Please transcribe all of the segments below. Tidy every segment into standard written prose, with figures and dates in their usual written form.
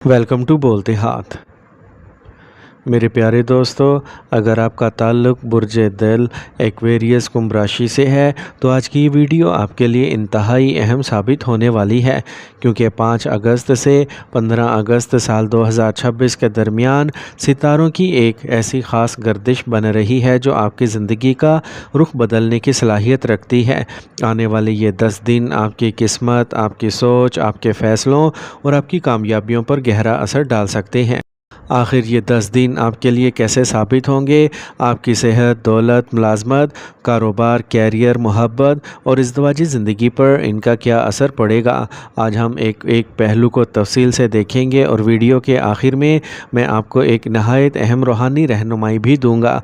Welcome to بولتے ہاتھ۔ میرے پیارے دوستو، اگر آپ کا تعلق برج دل ایکویریس کمبھ راشی سے ہے تو آج کی یہ ویڈیو آپ کے لیے انتہائی اہم ثابت ہونے والی ہے، کیونکہ 5 اگست سے 15 اگست سال 2026 کے درمیان ستاروں کی ایک ایسی خاص گردش بن رہی ہے جو آپ کی زندگی کا رخ بدلنے کی صلاحیت رکھتی ہے۔ آنے والے یہ 10 دن آپ کی قسمت، آپ کی سوچ، آپ کے فیصلوں اور آپ کی کامیابیوں پر گہرا اثر ڈال سکتے ہیں۔ آخر یہ 10 دن آپ کے لیے کیسے ثابت ہوں گے؟ آپ کی صحت، دولت، ملازمت، کاروبار، کیریئر، محبت اور ازدواجی زندگی پر ان کا کیا اثر پڑے گا؟ آج ہم ایک پہلو کو تفصیل سے دیکھیں گے اور ویڈیو کے آخر میں آپ کو ایک نہایت اہم روحانی رہنمائی بھی دوں گا،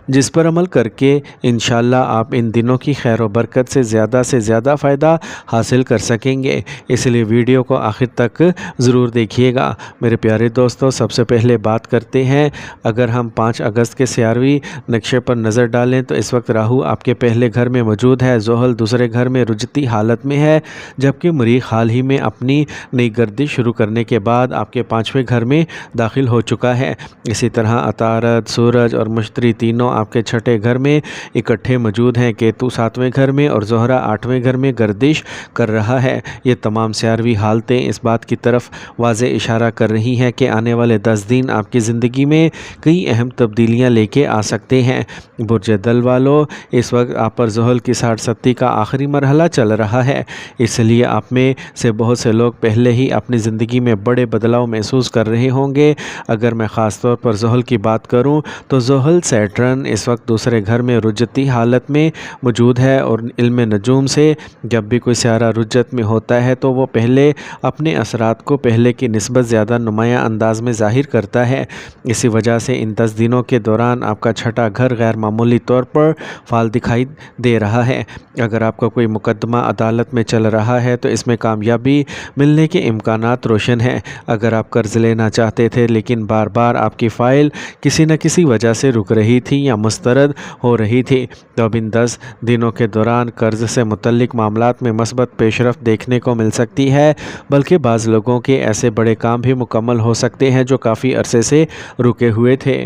جس پر عمل کر کے انشاءاللہ آپ ان دنوں کی خیر و برکت سے زیادہ فائدہ حاصل کر سکیں گے۔ اس لیے ویڈیو کو آخر تک ضرور دیکھیے گا۔ میرے پیارے دوستو، سب سے پہلے بات کرتے ہیں، اگر ہم 5 اگست کے سیاروی نقشے پر نظر ڈالیں تو اس وقت راہو آپ کے پہلے گھر میں موجود ہے، زحل دوسرے گھر میں رجتی حالت میں ہے، جبکہ مریخ حال ہی میں اپنی نئی گردش شروع کرنے کے بعد آپ کے 5ویں گھر میں داخل ہو چکا ہے۔ اسی طرح عطارد، سورج اور مشتری تینوں آپ کے 6 گھر میں اکٹھے موجود ہیں۔ کیتو 7ویں گھر میں اور زہرہ 8ویں گھر میں گردش کر رہا ہے۔ یہ تمام سیاروی حالتیں اس بات کی طرف واضح اشارہ کر رہی ہیں کہ آنے والے 10 دن آپ کی زندگی میں کئی اہم تبدیلیاں لے کے آ سکتے ہیں۔ برج دل والوں، اس وقت آپ پر زحل کی 60 کا آخری مرحلہ چل رہا ہے، اس لیے آپ میں سے بہت سے لوگ پہلے ہی اپنی زندگی میں بڑے بدلاؤ محسوس کر رہے ہوں گے۔ اگر میں خاص طور پر زحل کی بات کروں تو زحل سیٹرن اس وقت دوسرے گھر میں رجتی حالت میں موجود ہے، اور علم نجوم سے جب بھی کوئی سیارہ رجت میں ہوتا ہے تو وہ پہلے اپنے اثرات کو پہلے کی نسبت زیادہ نمایاں انداز میں ظاہر کرتا ہے۔ اسی وجہ سے ان 10 دنوں کے دوران آپ کا 6 گھر غیر معمولی طور پر فعال دکھائی دے رہا ہے۔ اگر آپ کا کوئی مقدمہ عدالت میں چل رہا ہے تو اس میں کامیابی ملنے کے امکانات روشن ہیں۔ اگر آپ قرض لینا چاہتے تھے لیکن بار بار آپ کی فائل کسی نہ کسی وجہ سے رک رہی تھی یا مسترد ہو رہی تھی، تو اب ان 10 دنوں کے دوران قرض سے متعلق معاملات میں مثبت پیش رفت دیکھنے کو مل سکتی ہے، بلکہ بعض لوگوں کے ایسے بڑے کام بھی مکمل ہو سکتے ہیں جو کافی عرصے سے رکے ہوئے تھے۔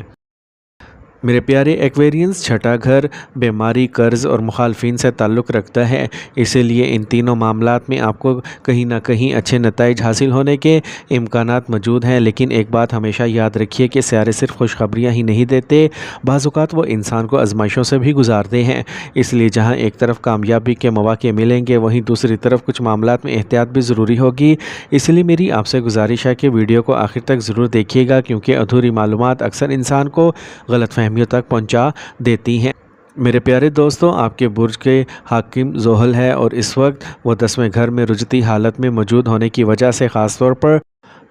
میرے پیارے ایکویرینز، 6 گھر بیماری، قرض اور مخالفین سے تعلق رکھتا ہے، اسی لیے ان تینوں معاملات میں آپ کو کہیں نہ کہیں اچھے نتائج حاصل ہونے کے امکانات موجود ہیں۔ لیکن ایک بات ہمیشہ یاد رکھیے کہ سیارے صرف خوشخبریاں ہی نہیں دیتے، بعض اوقات وہ انسان کو آزمائشوں سے بھی گزارتے ہیں۔ اس لیے جہاں ایک طرف کامیابی کے مواقع ملیں گے، وہیں دوسری طرف کچھ معاملات میں احتیاط بھی ضروری ہوگی۔ اس لیے میری آپ سے گزارش ہے کہ ویڈیو کو آخر تک ضرور دیکھیے گا، کیونکہ ادھوری معلومات اکثر انسان کو غلط فہمیوں تک پہنچا دیتی ہیں۔ میرے پیارے دوستوں، آپ کے برج کے حاکم زحل ہے اور اس وقت وہ 10ویں گھر میں رجتی حالت میں موجود ہونے کی وجہ سے خاص طور پر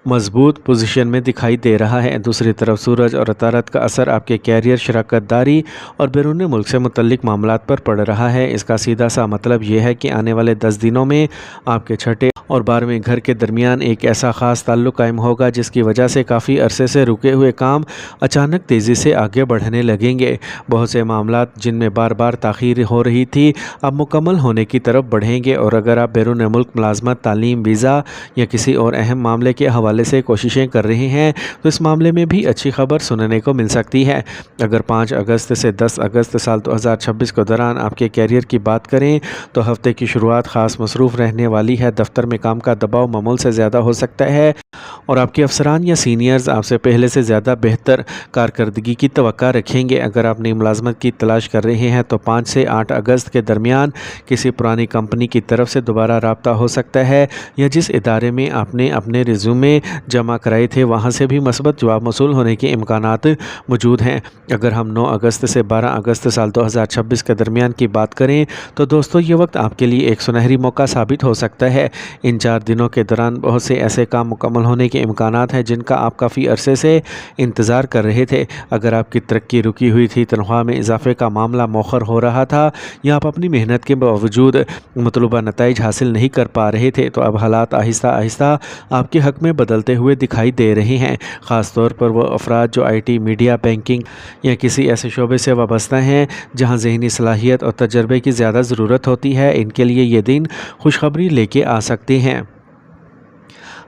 مضبوط پوزیشن میں دکھائی دے رہا ہے۔ دوسری طرف سورج اور عطارد کا اثر آپ کے کیریئر، شراکت داری اور بیرون ملک سے متعلق معاملات پر پڑ رہا ہے۔ اس کا سیدھا سا مطلب یہ ہے کہ آنے والے 10 دنوں میں آپ کے 6 اور 12ویں گھر کے درمیان ایک ایسا خاص تعلق قائم ہوگا جس کی وجہ سے کافی عرصے سے رکے ہوئے کام اچانک تیزی سے آگے بڑھنے لگیں گے۔ بہت سے معاملات جن میں بار بار تاخیر ہو رہی تھی اب مکمل ہونے کی طرف بڑھیں گے، اور اگر آپ بیرون ملک ملازمت، تعلیم، ویزا یا کسی اور اہم معاملے کے حوالے سے کوششیں کر رہے ہیں تو اس معاملے میں بھی اچھی خبر سننے کو مل سکتی ہے۔ اگر 5 اگست سے 10 اگست سال 2026 کے دوران آپ کے کیریئر کی بات کریں تو ہفتے کی شروعات خاص مصروف رہنے والی ہے۔ دفتر میں کام کا دباؤ معمول سے زیادہ ہو سکتا ہے اور آپ کے افسران یا سینئرز آپ سے پہلے سے زیادہ بہتر کارکردگی کی توقع رکھیں گے۔ اگر آپ نئی ملازمت کی تلاش کر رہے ہیں تو 5 سے 8 اگست کے درمیان کسی پرانی کمپنی کی طرف سے دوبارہ رابطہ ہو سکتا ہے، یا جس ادارے میں آپ نے اپنے ریزیومے جمع کرائے تھے وہاں سے بھی مثبت جواب موصول ہونے کے امکانات موجود ہیں۔ اگر ہم 9 اگست سے 12 اگست سال 2026 کے درمیان کی بات کریں تو دوستو یہ وقت آپ کے لیے ایک سنہری موقع ثابت ہو سکتا ہے۔ ان 4 دنوں کے دوران بہت سے ایسے کام مکمل ہونے کے امکانات ہیں جن کا آپ کافی عرصے سے انتظار کر رہے تھے۔ اگر آپ کی ترقی رکی ہوئی تھی، تنخواہ میں اضافے کا معاملہ مؤخر ہو رہا تھا، یا آپ اپنی محنت کے باوجود مطلوبہ نتائج حاصل نہیں کر پا رہے تھے، تو اب حالات آہستہ آہستہ آپ کے حق میں بدلتے ہوئے دکھائی دے رہے ہیں۔ خاص طور پر وہ افراد جو آئی ٹی، میڈیا، بینکنگ یا کسی ایسے شعبے سے وابستہ ہیں جہاں ذہنی صلاحیت اور تجربے کی زیادہ ضرورت ہوتی ہے، ان کے لیے یہ دن خوشخبری لے کے آ سکتے ہیں۔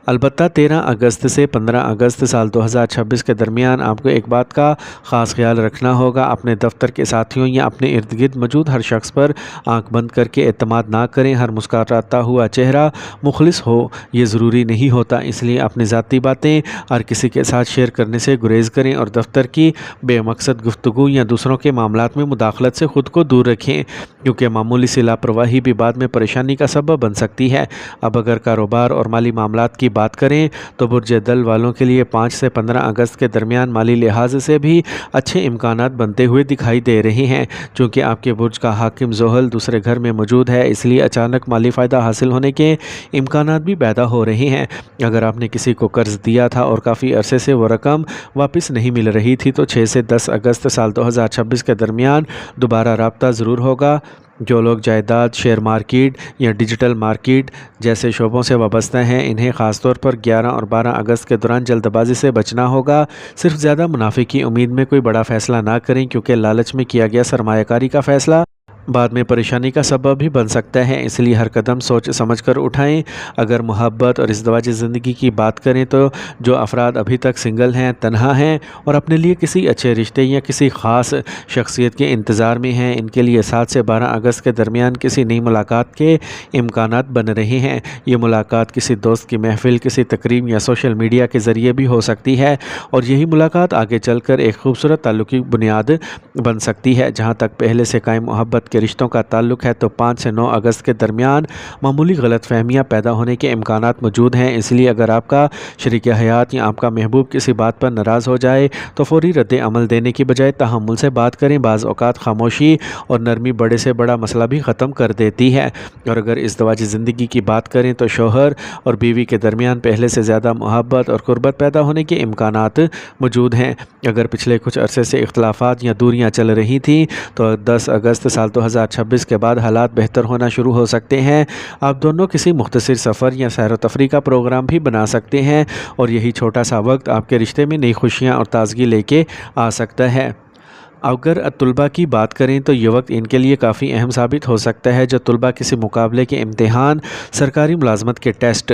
البتہ 13 اگست سے 15 اگست سال 2026 کے درمیان آپ کو ایک بات کا خاص خیال رکھنا ہوگا، اپنے دفتر کے ساتھیوں یا اپنے ارد گرد موجود ہر شخص پر آنکھ بند کر کے اعتماد نہ کریں۔ ہر مسکراتا ہوا چہرہ مخلص ہو یہ ضروری نہیں ہوتا، اس لیے اپنی ذاتی باتیں ہر کسی کے ساتھ شیئر کرنے سے گریز کریں اور دفتر کی بے مقصد گفتگو یا دوسروں کے معاملات میں مداخلت سے خود کو دور رکھیں، کیونکہ معمولی سی لاپرواہی بھی بعد میں پریشانی کا سبب بن سکتی ہے۔ اب اگر کاروبار اور مالی معاملات کی بات کریں تو برج دل والوں کے لیے 5 سے 15 اگست کے درمیان مالی لحاظ سے بھی اچھے امکانات بنتے ہوئے دکھائی دے رہے ہیں۔ چونکہ آپ کے برج کا حاکم زحل دوسرے گھر میں موجود ہے، اس لیے اچانک مالی فائدہ حاصل ہونے کے امکانات بھی پیدا ہو رہے ہیں۔ اگر آپ نے کسی کو قرض دیا تھا اور کافی عرصے سے وہ رقم واپس نہیں مل رہی تھی تو 6 سے 10 اگست سال 2026 کے درمیان دوبارہ رابطہ ضرور ہوگا۔ جو لوگ جائیداد، شیئر مارکیٹ یا ڈیجیٹل مارکیٹ جیسے شعبوں سے وابستہ ہیں، انہیں خاص طور پر 11 اور 12 اگست کے دوران جلد بازی سے بچنا ہوگا۔ صرف زیادہ منافع کی امید میں کوئی بڑا فیصلہ نہ کریں، کیونکہ لالچ میں کیا گیا سرمایہ کاری کا فیصلہ بعد میں پریشانی کا سبب بھی بن سکتا ہے، اس لیے ہر قدم سوچ سمجھ کر اٹھائیں۔ اگر محبت اور ازدواجی زندگی کی بات کریں تو جو افراد ابھی تک سنگل ہیں، تنہا ہیں اور اپنے لیے کسی اچھے رشتے یا کسی خاص شخصیت کے انتظار میں ہیں، ان کے لیے 7 سے 12 اگست کے درمیان کسی نئی ملاقات کے امکانات بن رہے ہیں۔ یہ ملاقات کسی دوست کی محفل، کسی تقریب یا سوشل میڈیا کے ذریعے بھی ہو سکتی ہے، اور یہی ملاقات آگے چل کر ایک خوبصورت تعلق کی بنیاد بن سکتی ہے۔ جہاں تک پہلے سے قائم محبت کے رشتوں کا تعلق ہے تو 5 سے 9 اگست کے درمیان معمولی غلط فہمیاں پیدا ہونے کے امکانات موجود ہیں، اس لیے اگر آپ کا شریک حیات یا آپ کا محبوب کسی بات پر ناراض ہو جائے تو فوری رد عمل دینے کی بجائے تحمل سے بات کریں۔ بعض اوقات خاموشی اور نرمی بڑے سے بڑا مسئلہ بھی ختم کر دیتی ہے۔ اور اگر ازدواجی زندگی کی بات کریں تو شوہر اور بیوی کے درمیان پہلے سے زیادہ محبت اور قربت پیدا ہونے کے امکانات موجود ہیں۔ اگر پچھلے کچھ عرصے سے اختلافات یا دوریاں چل رہی تھیں تو 10 اگست سال 2026 کے بعد حالات بہتر ہونا شروع ہو سکتے ہیں۔ آپ دونوں کسی مختصر سفر یا سیر و تفریح کا پروگرام بھی بنا سکتے ہیں، اور یہی چھوٹا سا وقت آپ کے رشتے میں نئی خوشیاں اور تازگی لے کے آ سکتا ہے۔ اگر طلباء کی بات کریں تو یہ وقت ان کے لیے کافی اہم ثابت ہو سکتا ہے۔ جو طلباء کسی مقابلے کے امتحان، سرکاری ملازمت کے ٹیسٹ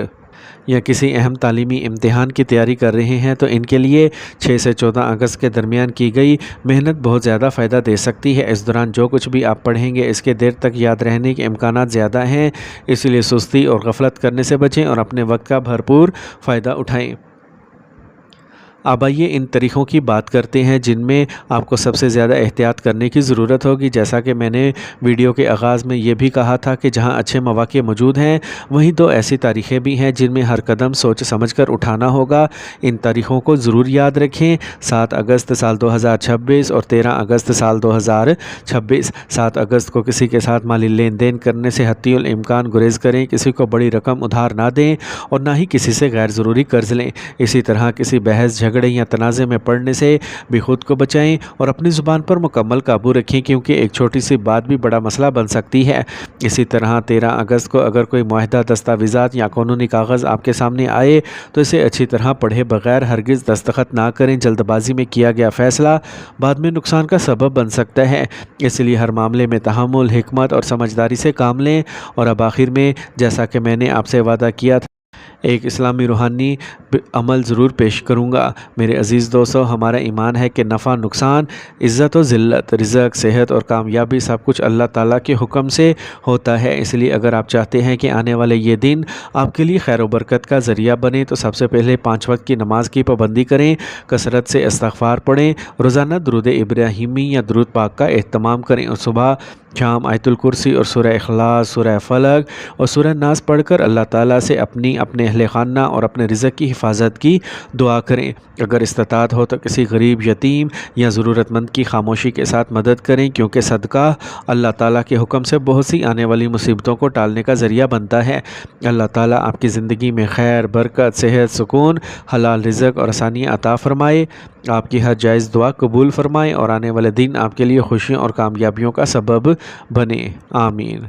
یا کسی اہم تعلیمی امتحان کی تیاری کر رہے ہیں تو ان کے لیے 6 سے 14 اگست کے درمیان کی گئی محنت بہت زیادہ فائدہ دے سکتی ہے۔ اس دوران جو کچھ بھی آپ پڑھیں گے اس کے دیر تک یاد رہنے کے امکانات زیادہ ہیں، اس لیے سستی اور غفلت کرنے سے بچیں اور اپنے وقت کا بھرپور فائدہ اٹھائیں۔ اب آئیے ان طریقوں کی بات کرتے ہیں جن میں آپ کو سب سے زیادہ احتیاط کرنے کی ضرورت ہوگی۔ جیسا کہ میں نے ویڈیو کے آغاز میں یہ بھی کہا تھا کہ جہاں اچھے مواقع موجود ہیں وہیں 2 ایسی تاریخیں بھی ہیں جن میں ہر قدم سوچ سمجھ کر اٹھانا ہوگا۔ ان تاریخوں کو ضرور یاد رکھیں: 7 اگست سال 2026 اور 13 اگست سال 2026۔ 7 اگست کو کسی کے ساتھ مالی لین دین کرنے سے حتی الامکان گریز کریں، کسی کو بڑی رقم ادھار نہ دیں اور نہ ہی کسی سے غیر ضروری قرض لیں۔ اسی طرح کسی بحث جھگڑے یا تنازع میں پڑنے سے بھی خود کو بچائیں اور اپنی زبان پر مکمل قابو رکھیں، کیونکہ ایک چھوٹی سی بات بھی بڑا مسئلہ بن سکتی ہے۔ اسی طرح 13 اگست کو اگر کوئی معاہدہ، دستاویزات یا قانونی کاغذ آپ کے سامنے آئے تو اسے اچھی طرح پڑھے بغیر ہرگز دستخط نہ کریں۔ جلد بازی میں کیا گیا فیصلہ بعد میں نقصان کا سبب بن سکتا ہے، اس لیے ہر معاملے میں تحمل، حکمت اور سمجھداری سے کام لیں۔ اور اب آخر میں، جیسا کہ میں نے آپ سے وعدہ کیا تھا، ایک اسلامی روحانی عمل ضرور پیش کروں گا۔ میرے عزیز دوستو، ہمارا ایمان ہے کہ نفع نقصان، عزت و ذلت، رزق، صحت اور کامیابی سب کچھ اللہ تعالیٰ کے حکم سے ہوتا ہے۔ اس لیے اگر آپ چاہتے ہیں کہ آنے والے یہ دن آپ کے لیے خیر و برکت کا ذریعہ بنے تو سب سے پہلے 5 وقت کی نماز کی پابندی کریں، کثرت سے استغفار پڑھیں، روزانہ درود ابراہیمی یا درود پاک کا اہتمام کریں اور صبح شام آیت الکرسی اور سورہ اخلاص، سورہ فلق اور سورہ ناس پڑھ کر اللہ تعالیٰ سے اپنے اہل خانہ اور اپنے رزق کی حفاظت کی دعا کریں۔ اگر استطاعت ہو تو کسی غریب، یتیم یا ضرورت مند کی خاموشی کے ساتھ مدد کریں، کیونکہ صدقہ اللہ تعالیٰ کے حکم سے بہت سی آنے والی مصیبتوں کو ٹالنے کا ذریعہ بنتا ہے۔ اللہ تعالیٰ آپ کی زندگی میں خیر، برکت، صحت، سکون، حلال رزق اور آسانیاں عطا فرمائے، آپ کی ہر جائز دعا قبول فرمائے اور آنے والے دن آپ کے لیے خوشیوں اور کامیابیوں کا سبب بنے۔ آمین۔